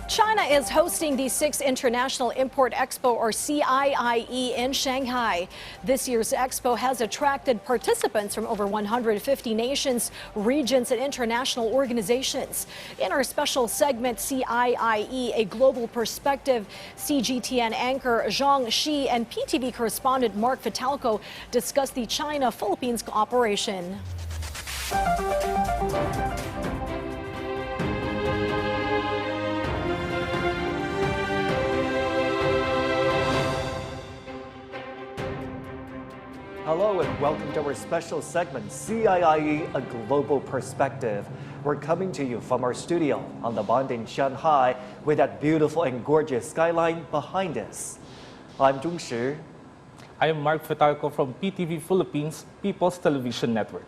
China is hosting the 6th International Import Expo, or CIIE, in Shanghai. This year's expo has attracted participants from over 150 nations, regions, and international organizations. In our special segment, CIIE, A Global Perspective, CGTN anchor Zhang Shi and PTV correspondent Mark Vitalco discuss the China-Philippines cooperation. Hello and welcome to our special segment, CIIE, A Global Perspective. We're coming to you from our studio on the Bund in Shanghai with that beautiful and gorgeous skyline behind us. I'm Zhong Shi. I am Mark Vitalco from PTV Philippines People's Television Network.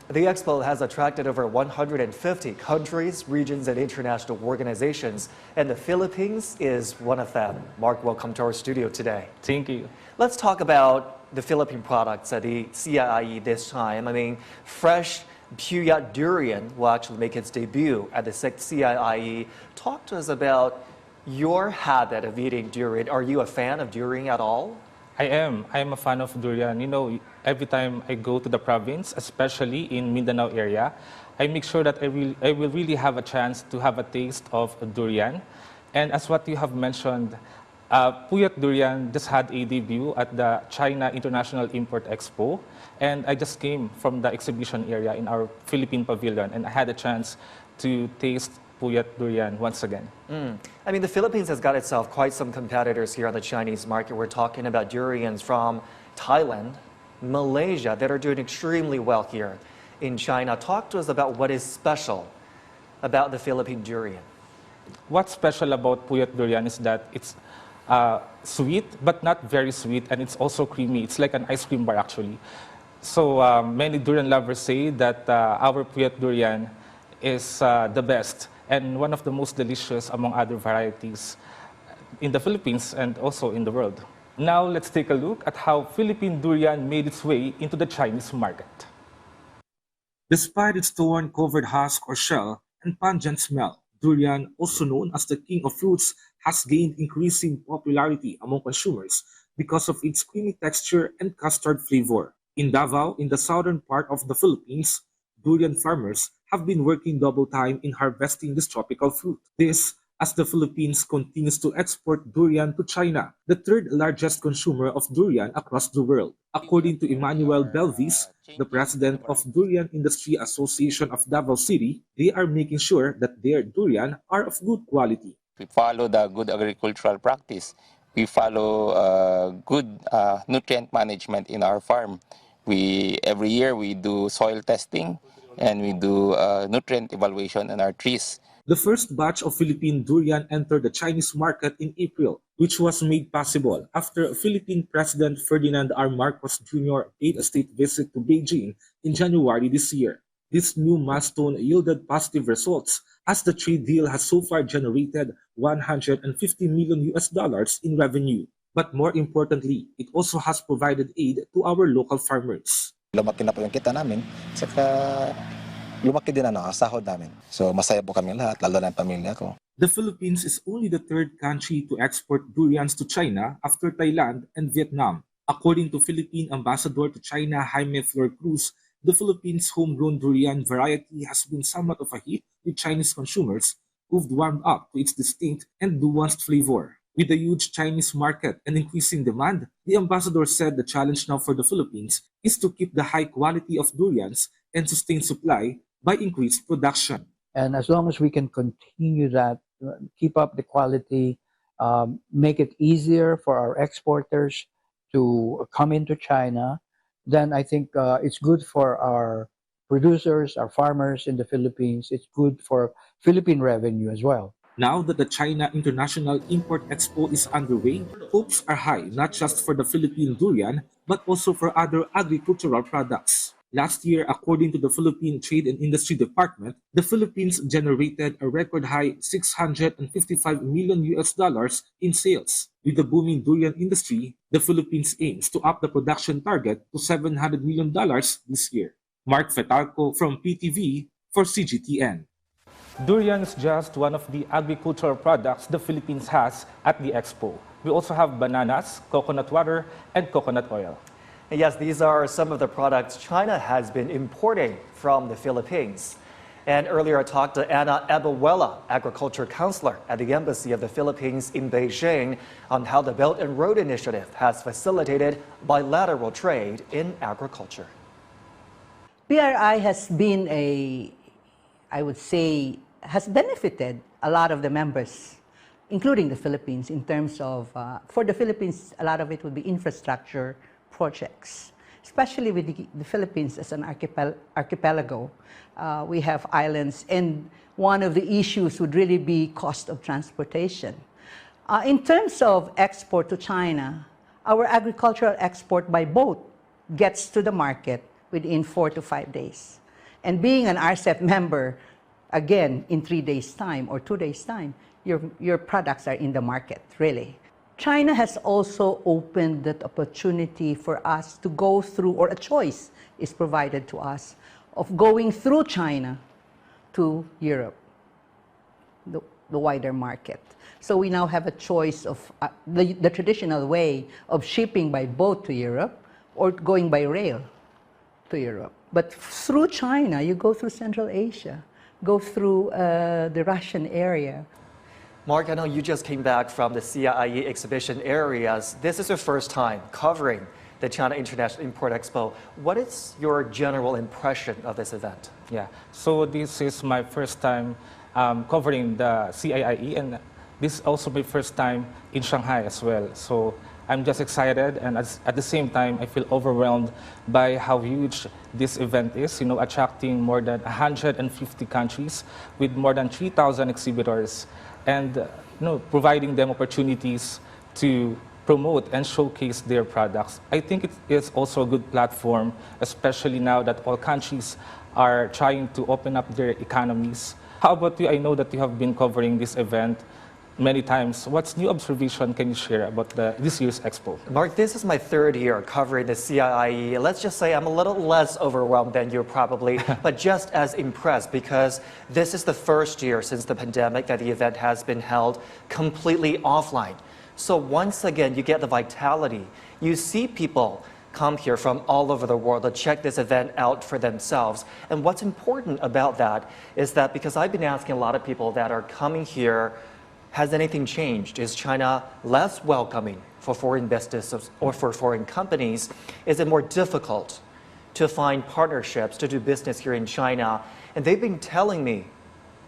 The expo has attracted over 150 countries, regions, and international organizations, and the Philippines is one of them. Mark, welcome to our studio today. Thank you. Let's talk about the Philippine products at the CIIE this time. I mean, fresh puyat durian will actually make its debut at the 6th CIIE. Talk to us about your habit of eating durian. Are you a fan of durian at all? I am a fan of durian. You know, every time I go to the province, especially in Mindanao area, I make sure that I will really have a chance to have a taste of durian. And as what you have mentioned, puyat durian just had a debut at the China International Import Expo, and I just came from the exhibition area in our Philippine pavilion, and I had a chance to taste puyat durian once again. I mean, the Philippines has got itself quite some competitors here on the Chinese market. We're talking about durians from Thailand, Malaysia that are doing extremely well here in China. Talk to us about what is special about the Philippine durian. What's special about puyat durian is that it's sweet, but not very sweet, and it's also creamy. It's like an ice cream bar, actually. So many durian lovers say that our puyat durian is the best and one of the most delicious among other varieties in the Philippines and also in the world. Now let's take a look at how Philippine durian made its way into the Chinese market. Despite its thorn-covered husk or shell and pungent smell, durian, also known as the king of fruits, has gained increasing popularity among consumers because of its creamy texture and custard flavor. In Davao, in the southern part of the Philippines, durian farmers have been working double time in harvesting this tropical fruit. This, as the Philippines continues to export durian to China, the third largest consumer of durian across the world. According to Emmanuel Belvis, the president of Durian Industry Association of Davao City, they are making sure that their durian are of good quality. We follow the good agricultural practice. We follow good nutrient management in our farm. Every year we do soil testing and we do nutrient evaluation in our trees. The first batch of Philippine durian entered the Chinese market in April, which was made possible after Philippine President Ferdinand R. Marcos Jr. paid a state visit to Beijing in January this year. This new milestone yielded positive results as the trade deal has so far generated $150 million in revenue. But more importantly, it also has provided aid to our local farmers. Lumaki na po yung kita namin, saka lumaki din ang sahod namin. So masaya po kami lahat, lalo na ang pamilya ko. The Philippines is only the third country to export durians to China after Thailand and Vietnam. According to Philippine Ambassador to China Jaime Flor Cruz, the Philippines' homegrown durian variety has been somewhat of a hit with Chinese consumers who've warmed up to its distinct and nuanced flavor. With a huge Chinese market and increasing demand, the ambassador said the challenge now for the Philippines is to keep the high quality of durians and sustain supply by increased production. And as long as we can continue that, keep up the quality, make it easier for our exporters to come into China, then I think it's good for our producers, our farmers in the Philippines. It's good for Philippine revenue as well. Now that the China International Import Expo is underway, hopes are high not just for the Philippine durian, but also for other agricultural products. Last year, according to the Philippine Trade and Industry Department, the Philippines generated a record high $655 million in sales. With the booming durian industry, the Philippines aims to up the production target to $700 million this year. Mark Vitalco from PTV for CGTN. Durian is just one of the agricultural products the Philippines has at the expo. We also have bananas, coconut water, and coconut oil. And yes, these are some of the products China has been importing from the Philippines. And earlier I talked to Anna Abuela, agriculture counselor at the Embassy of the Philippines in Beijing, on how the Belt and Road Initiative has facilitated bilateral trade in agriculture. BRI has been I would say, has benefited a lot of the members, including the Philippines, in terms of, for the Philippines, a lot of it would be infrastructure projects, especially with the Philippines as an archipelago. We have islands, and one of the issues would really be cost of transportation. In terms of export to China, our agricultural export by boat gets to the market within 4 to 5 days. And being an RCEP member, again, in 3 days' time or 2 days' time, your products are in the market, really. China has also opened that opportunity for us to go through, or a choice is provided to us, of going through China to Europe, the wider market. So we now have a choice of the traditional way of shipping by boat to Europe or going by rail to Europe. But through China, you go through Central Asia, go through the Russian area. Mark, I know you just came back from the CIIE exhibition areas. This is your first time covering the China International Import Expo. What is your general impression of this event? Yeah, so this is my first time covering the CIIE, and this is also my first time in Shanghai as well. So I'm just excited, and at the same time, I feel overwhelmed by how huge this event is, attracting more than 150 countries with more than 3,000 exhibitors, and providing them opportunities to promote and showcase their products. I think it is also a good platform, especially now that all countries are trying to open up their economies. How about you? I know that you have been covering this event many times. What's new observation can you share about this year's expo? Mark, this is my third year covering the CIIE. Let's just say I'm a little less overwhelmed than you probably, but just as impressed, because this is the first year since the pandemic that the event has been held completely offline. So once again, you get the vitality. You see people come here from all over the world to check this event out for themselves. And what's important about that is that, because I've been asking a lot of people that are coming here, has anything changed? Is China less welcoming for foreign businesses or for foreign companies? Is it more difficult to find partnerships to do business here in China? And they've been telling me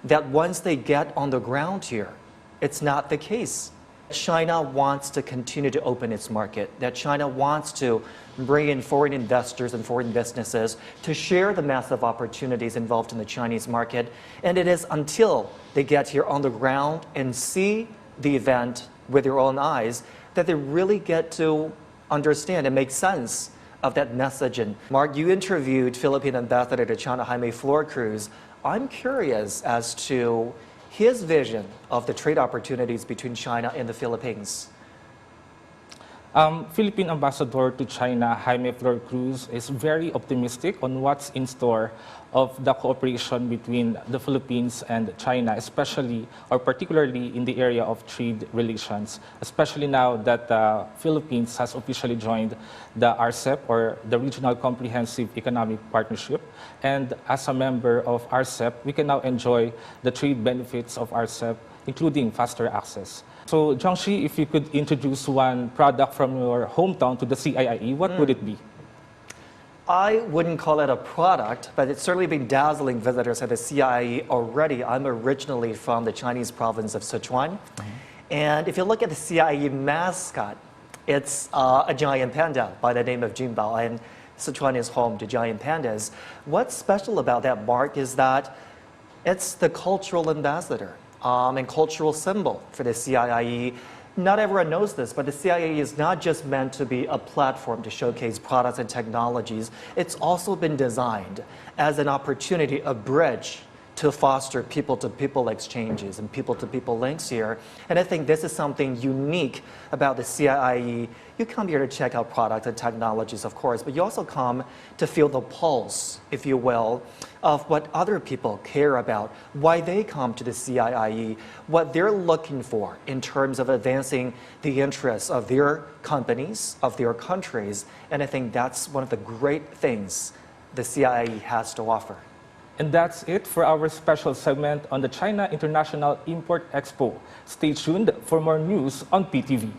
that once they get on the ground here, it's not the case. China wants to continue to open its market, that China wants to bring in foreign investors and foreign businesses to share the massive opportunities involved in the Chinese market. And it is until they get here on the ground and see the event with their own eyes that they really get to understand and make sense of that message. And Mark, you interviewed Philippine Ambassador to China, Jaime Florcruz. I'm curious as to his vision of the trade opportunities between China and the Philippines. Philippine Ambassador to China, Jaime Florcruz, is very optimistic on what's in store of the cooperation between the Philippines and China, especially or particularly in the area of trade relations, especially now that the Philippines has officially joined the RCEP, or the Regional Comprehensive Economic Partnership. And as a member of RCEP, we can now enjoy the trade benefits of RCEP, including faster access. So, Jiangxi, if you could introduce one product from your hometown to the CIIE, what would it be? I wouldn't call it a product, but it's certainly been dazzling visitors at the CIIE already. I'm originally from the Chinese province of Sichuan. And if you look at the CIIE mascot, it's a giant panda by the name of Jinbao. And Sichuan is home to giant pandas. What's special about that, Mark, is that it's the cultural ambassador and cultural symbol for the CIIE. Not everyone knows this, but the CIIE is not just meant to be a platform to showcase products and technologies. It's also been designed as an opportunity, a bridge to foster people-to-people exchanges and people-to-people links here. And I think this is something unique about the CIIE. You come here to check out products and technologies, of course, but you also come to feel the pulse, if you will, of what other people care about, why they come to the CIIE, what they're looking for in terms of advancing the interests of their companies, of their countries. And I think that's one of the great things the CIIE has to offer. And that's it for our special segment on the China International Import Expo. Stay tuned for more news on PTV.